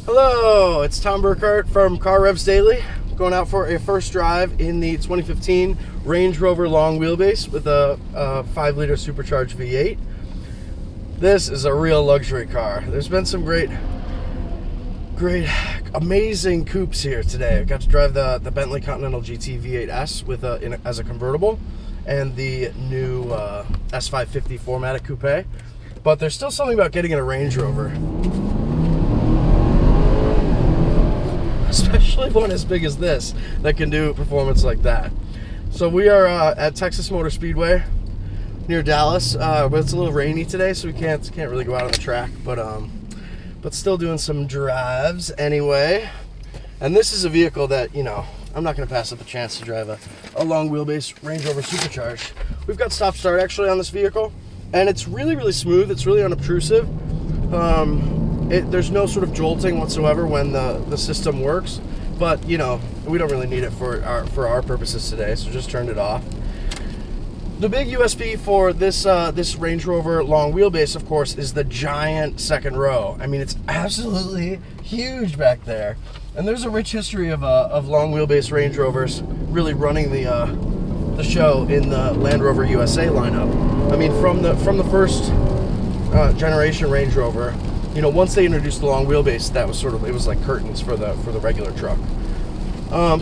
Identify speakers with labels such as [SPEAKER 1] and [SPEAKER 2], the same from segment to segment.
[SPEAKER 1] Hello, it's Tom Burkart from car-revs-daily. Going out for a first drive in the 2015 Range Rover long wheelbase with a 5-liter supercharged V8. This is a real luxury car. There's been some great, amazing coupes here today. I got to drive the Bentley Continental GT V8S with as a convertible and the new S550 4MATIC coupe. But there's still something about getting in a Range Rover, especially one as big as this, that can do performance like that. So we are at Texas Motor Speedway near Dallas, but it's a little rainy today, so we can't really go out on the track, but still doing some drives anyway. And this is a vehicle that, you know, I'm not going to pass up the chance to drive a long wheelbase Range Rover Supercharged. We've got stop start actually on this vehicle, and it's really smooth. It's really unobtrusive. There's no sort of jolting whatsoever when the system works, but you know, we don't really need it for our purposes today, so just turned it off. The big USP for this Range Rover long wheelbase, of course, is the giant second row. I mean, it's absolutely huge back there, and there's a rich history of long wheelbase Range Rovers really running the show in the Land Rover USA lineup. I mean, from the first generation Range Rover, you know, once they introduced the long wheelbase, that was it was like curtains for the regular truck.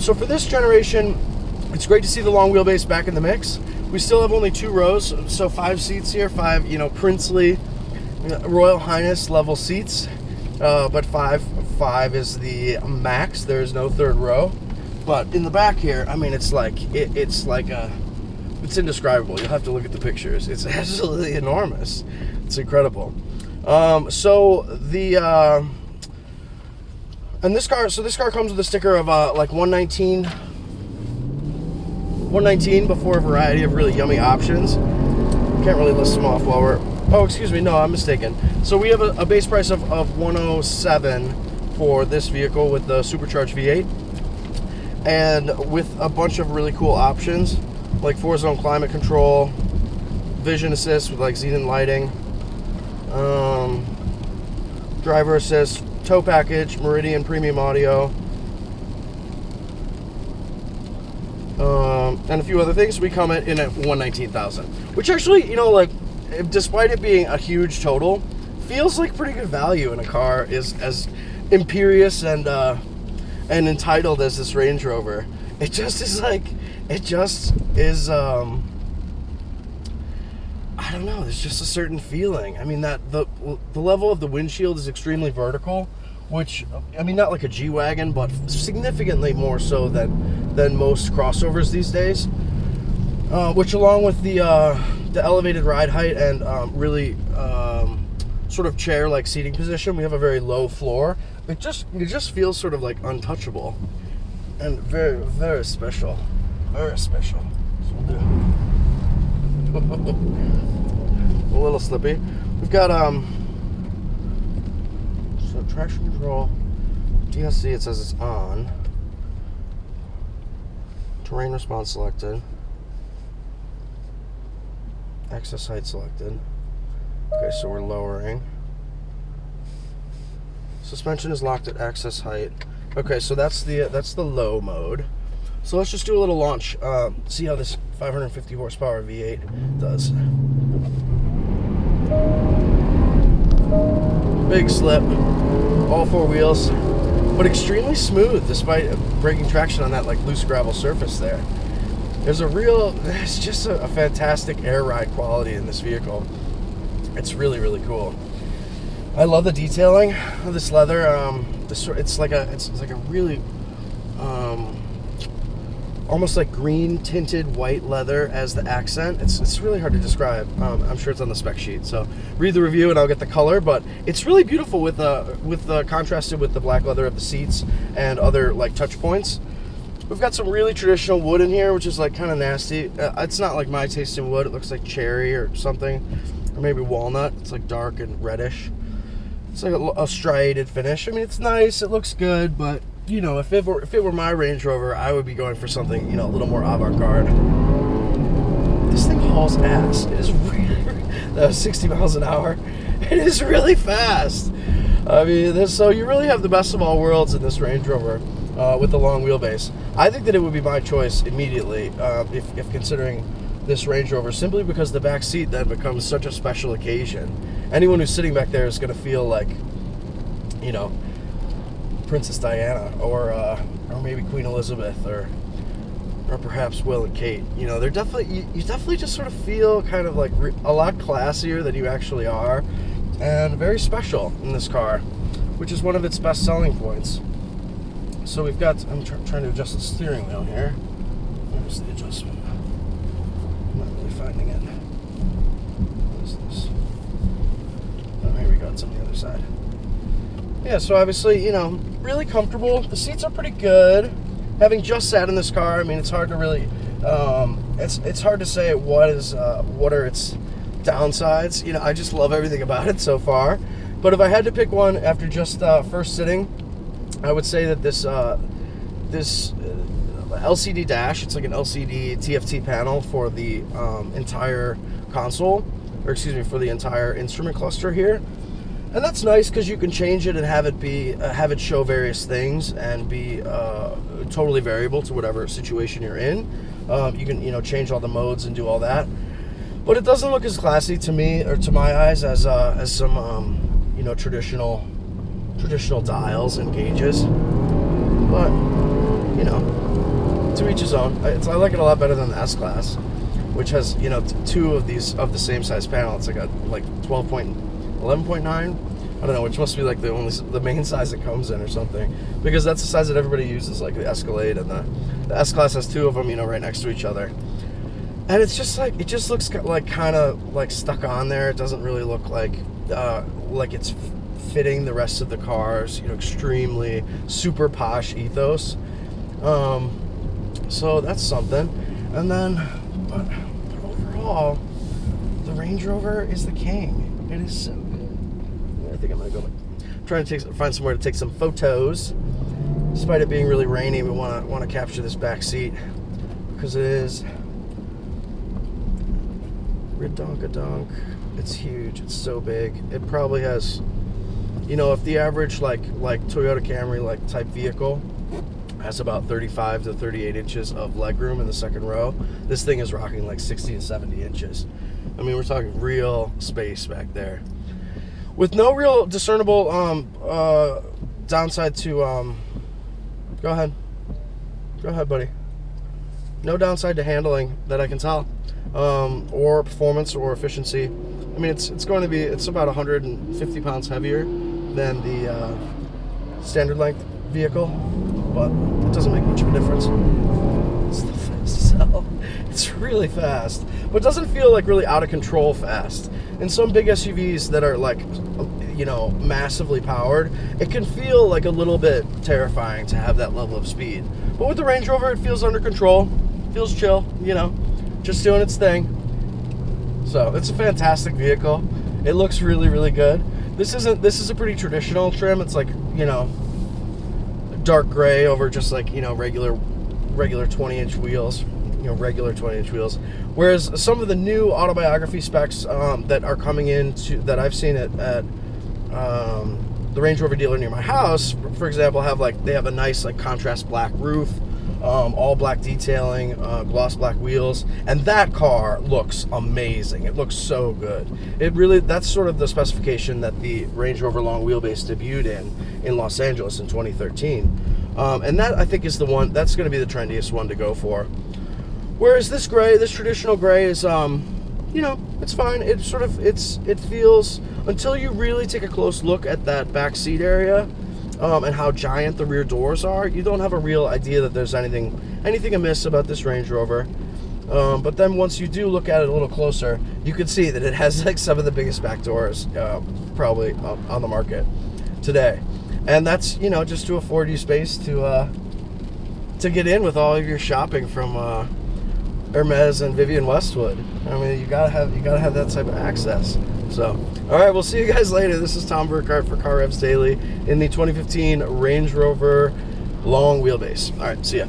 [SPEAKER 1] So for this generation, it's great to see the long wheelbase back in the mix. We still have only 2 rows, so 5 seats here, 5, you know, princely, Royal Highness level seats, but five is the max. There's no 3rd row. But in the back here, I mean, it's indescribable. You'll have to look at the pictures. It's absolutely enormous. It's incredible. So this car comes with a sticker of like 119 before a variety of really yummy options. Can't really list them off while we're, oh, excuse me, no, I'm mistaken. So we have a base price of 107 for this vehicle with the supercharged V8, and with a bunch of really cool options like 4-zone climate control, vision assist with like xenon lighting, driver assist, tow package, Meridian premium audio, and a few other things. We come in at $119,000, which actually, you know, like, despite it being a huge total, feels like pretty good value in a car is as imperious and entitled as this Range Rover. It just is I don't know, there's just a certain feeling. I mean, that the level of the windshield is extremely vertical, which, I mean, not like a G-Wagon, but significantly more so than most crossovers these days, which, along with the elevated ride height and really sort of chair-like seating position, we have a very low floor. It just feels sort of like untouchable and very special. Very special. So we'll do a little slippy. We've got so traction control, DSC, it says it's on. Terrain response selected. Access height selected. Okay, so we're lowering. Suspension is locked at access height. Okay, so that's the low mode. So let's just do a little launch. See how this 550 horsepower V8 does. Big slip, all 4 wheels, but extremely smooth despite breaking traction on that like loose gravel surface there. There's just a fantastic air ride quality in this vehicle. It's really cool. I love the detailing of this leather. It's like a really almost like green tinted white leather as the accent. It's really hard to describe. I'm sure it's on the spec sheet, so read the review and I'll get the color, but it's really beautiful with the contrasted with the black leather of the seats and other like touch points. We've got some really traditional wood in here, which is like kind of nasty. It's not like my taste in wood. It looks like cherry or something, or maybe walnut. It's like dark and reddish. It's like a striated finish. I mean, it's nice, it looks good, but you know, if it were my Range Rover, I would be going for something, you know, a little more avant-garde. This thing hauls ass. It is really, that was 60 miles an hour. It is really fast. I mean, so you really have the best of all worlds in this Range Rover with the long wheelbase. I think that it would be my choice immediately if considering this Range Rover, simply because the back seat then becomes such a special occasion. Anyone who's sitting back there is going to feel like, you know, Princess Diana or maybe Queen Elizabeth or perhaps Will and Kate. You know, they're definitely, you definitely just sort of feel kind of like a lot classier than you actually are, and very special in this car, which is one of its best selling points. So we've got, I'm trying to adjust the steering wheel here. Where's the adjustment? I'm not really finding it. What is this? Oh, here we go, it's on the other side. Yeah, so obviously, you know, really comfortable. The seats are pretty good. Having just sat in this car, I mean, it's hard to really, it's hard to say what are its downsides. You know, I just love everything about it so far. But if I had to pick one after just first sitting, I would say that this LCD dash, it's like an LCD TFT panel for the entire console, or excuse me, for the entire instrument cluster here. And that's nice because you can change it and have it be have it show various things and be totally variable to whatever situation you're in. You can, you know, change all the modes and do all that. But it doesn't look as classy to me, or to my eyes, as some you know, traditional dials and gauges. But you know, to each his own. I like it a lot better than the S-Class, which has, you know, two of these of the same size panel. It's like a 11.9, I don't know, which must be like the main size it comes in or something, because that's the size that everybody uses, like the Escalade, and the S-Class has two of them, you know, right next to each other. And it's just like, it just looks like kind of like stuck on there. It doesn't really look like it's fitting the rest of the car's, you know, extremely super posh ethos. So that's something. And then, but overall, the Range Rover is the king. It is so good. I think I'm gonna go trying to find somewhere to take some photos. Despite it being really rainy, we want to capture this back seat because it is redonk-a-donk. It's huge. It's so big. It probably has, you know, if the average like Toyota Camry like type vehicle has about 35 to 38 inches of legroom in the second row, this thing is rocking like 60 to 70 inches. I mean, we're talking real space back there, with no real discernible downside to go ahead buddy, no downside to handling that I can tell, or performance or efficiency. I mean, it's going to be, it's about 150 pounds heavier than the standard length vehicle, but it doesn't make much of a difference. It's the fast sell. It's really fast, but it doesn't feel like really out of control fast. In some big SUVs that are like, you know, massively powered, it can feel like a little bit terrifying to have that level of speed. But with the Range Rover, it feels under control, feels chill, you know, just doing its thing. So it's a fantastic vehicle. It looks really, really good. This is a pretty traditional trim. It's like, you know, dark gray over just like, you know, regular 20-inch wheels, you know, regular 20-inch wheels. Whereas some of the new autobiography specs that are coming in that I've seen at the Range Rover dealer near my house, for example, they have a nice like contrast black roof, all black detailing, gloss black wheels, and that car looks amazing. It looks so good. It really, that's sort of the specification that the Range Rover long wheelbase debuted in Los Angeles in 2013. And that, I think, is the one that's going to be the trendiest one to go for. Whereas this gray, this traditional gray is, you know, it's fine. It sort of, it feels, until you really take a close look at that back seat area, and how giant the rear doors are, you don't have a real idea that there's anything amiss about this Range Rover. But then once you do look at it a little closer, you can see that it has like some of the biggest back doors probably on the market today. And that's, you know, just to afford you space to get in with all of your shopping from Hermes and Vivienne Westwood. I mean, you gotta have that type of access. So, all right, we'll see you guys later. This is Tom Burkart for Car Revs Daily in the 2015 Range Rover long wheelbase. All right, see ya.